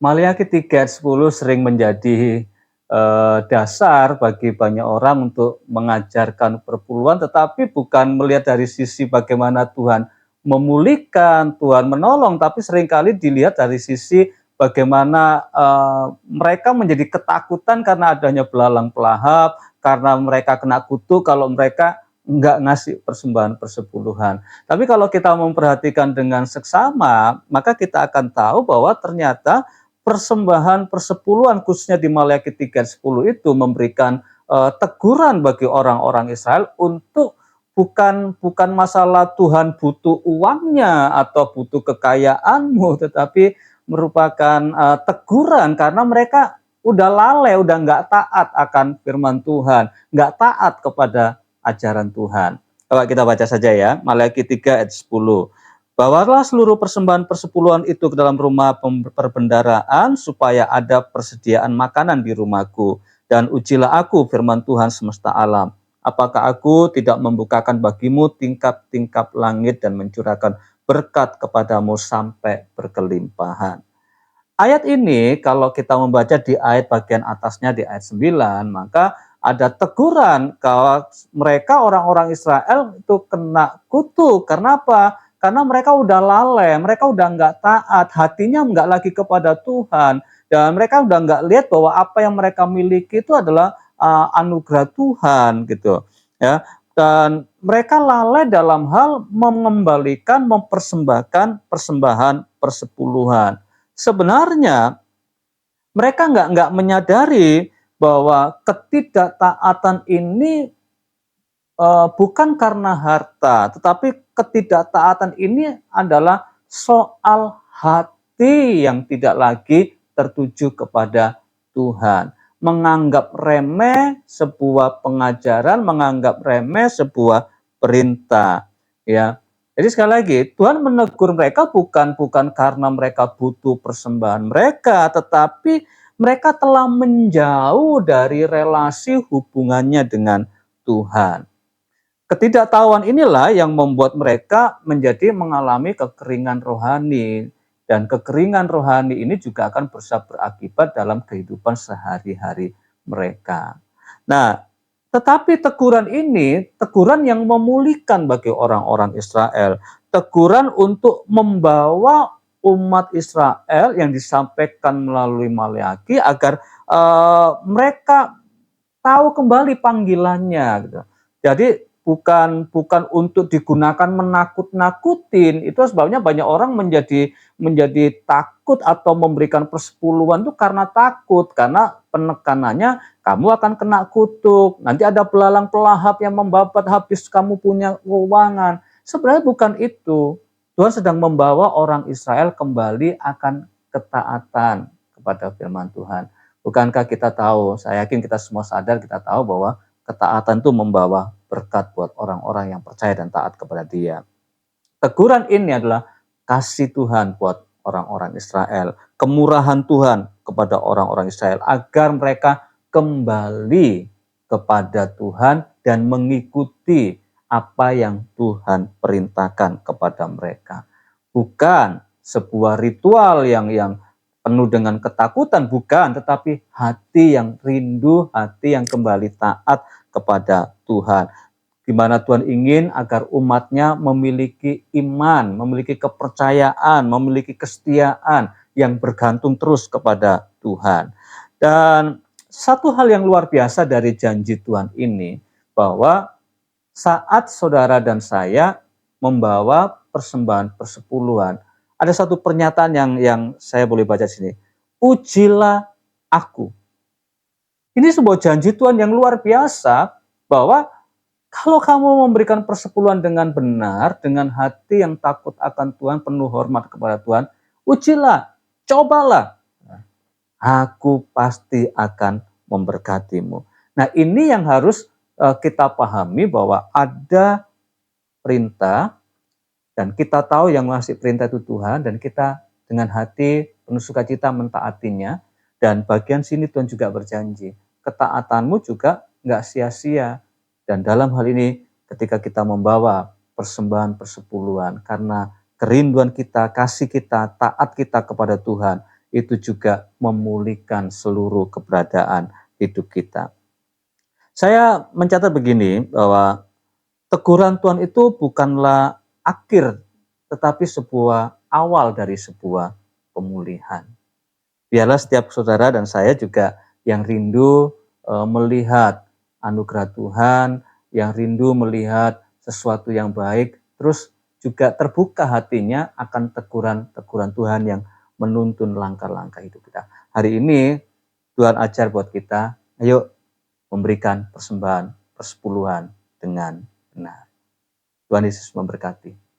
Maliaki 3 ayat 10 sering menjadi, dasar bagi banyak orang untuk mengajarkan perpuluhan, tetapi bukan melihat dari sisi bagaimana Tuhan memulihkan, Tuhan menolong, tapi seringkali dilihat dari sisi bagaimana, mereka menjadi ketakutan karena adanya belalang pelahap, karena mereka kena kutuk kalau mereka nggak ngasih persembahan persepuluhan. Tapi kalau kita memperhatikan dengan seksama, maka kita akan tahu bahwa ternyata persembahan persepuluhan khususnya di Maliaki 3:10 itu memberikan teguran bagi orang-orang Israel untuk bukan masalah Tuhan butuh uangnya atau butuh kekayaanmu, tetapi merupakan teguran karena mereka udah lalai, udah nggak taat akan firman Tuhan, nggak taat kepada ajaran Tuhan. Coba kita baca saja ya, Maliaki 3 ayat 10. Bawalah seluruh persembahan persepuluhan itu ke dalam rumah perbendaraan supaya ada persediaan makanan di rumahku. Dan ujilah aku firman Tuhan semesta alam. Apakah aku tidak membukakan bagimu tingkap-tingkap langit dan mencurahkan berkat kepadamu sampai berkelimpahan. Ayat ini kalau kita membaca di ayat bagian atasnya di ayat 9, maka ada teguran kalau mereka orang-orang Israel itu kena kutuk. Karena apa? Karena mereka udah lalai, mereka udah nggak taat, hatinya nggak lagi kepada Tuhan. Dan mereka udah nggak lihat bahwa apa yang mereka miliki itu adalah anugerah Tuhan gitu. Ya, dan mereka lalai dalam hal mengembalikan, mempersembahkan persembahan persepuluhan. Sebenarnya mereka nggak menyadari bahwa ketidaktaatan ini bukan karena harta, tetapi ketidaktaatan ini adalah soal hati yang tidak lagi tertuju kepada Tuhan. Menganggap remeh sebuah pengajaran, menganggap remeh sebuah perintah. Ya, jadi sekali lagi Tuhan menegur mereka bukan karena mereka butuh persembahan mereka, tetapi mereka telah menjauh dari relasi hubungannya dengan Tuhan. Ketidaktahuan inilah yang membuat mereka menjadi mengalami kekeringan rohani. Dan kekeringan rohani ini juga akan bisa berakibat dalam kehidupan sehari-hari mereka. Nah, tetapi teguran ini, teguran yang memulihkan bagi orang-orang Israel. Teguran untuk membawa umat Israel yang disampaikan melalui Maliaki agar mereka tahu kembali panggilannya gitu. Jadi bukan untuk digunakan menakut-nakutin. Itu sebabnya banyak orang menjadi takut atau memberikan persepuluhan itu karena takut, karena penekanannya kamu akan kena kutuk, nanti ada belalang pelahap yang membabat habis kamu punya keuangan. Sebenarnya bukan itu. Tuhan sedang membawa orang Israel kembali akan ketaatan kepada firman Tuhan. Bukankah kita tahu, saya yakin kita semua sadar, kita tahu bahwa ketaatan itu membawa berkat buat orang-orang yang percaya dan taat kepada Dia. Teguran ini adalah kasih Tuhan buat orang-orang Israel, kemurahan Tuhan kepada orang-orang Israel agar mereka kembali kepada Tuhan dan mengikuti apa yang Tuhan perintahkan kepada mereka. Bukan sebuah ritual yang penuh dengan ketakutan, bukan, tetapi hati yang rindu, hati yang kembali taat kepada Tuhan. Di mana Tuhan ingin agar umatnya memiliki iman, memiliki kepercayaan, memiliki kesetiaan yang bergantung terus kepada Tuhan. Dan satu hal yang luar biasa dari janji Tuhan ini, bahwa saat saudara dan saya membawa persembahan persepuluhan, ada satu pernyataan yang saya boleh baca di sini. Ujilah aku. Ini sebuah janji Tuhan yang luar biasa bahwa kalau kamu memberikan persepuluhan dengan benar, dengan hati yang takut akan Tuhan, penuh hormat kepada Tuhan, ujilah, cobalah. Aku pasti akan memberkatimu. Nah, ini yang harus kita pahami bahwa ada perintah dan kita tahu yang ngasih perintah itu Tuhan dan kita dengan hati penuh sukacita mentaatinya. Dan bagian sini Tuhan juga berjanji, ketaatanmu juga nggak sia-sia. Dan dalam hal ini ketika kita membawa persembahan persepuluhan karena kerinduan kita, kasih kita, taat kita kepada Tuhan, itu juga memulihkan seluruh keberadaan hidup kita. Saya mencatat begini, bahwa teguran Tuhan itu bukanlah akhir, tetapi sebuah awal dari sebuah pemulihan. Biarlah setiap saudara dan saya juga yang rindu melihat anugerah Tuhan, yang rindu melihat sesuatu yang baik, terus juga terbuka hatinya akan teguran-teguran Tuhan yang menuntun langkah-langkah hidup kita. Hari ini Tuhan ajar buat kita, ayo memberikan persembahan persepuluhan dengan benar. Tuhan Yesus memberkati.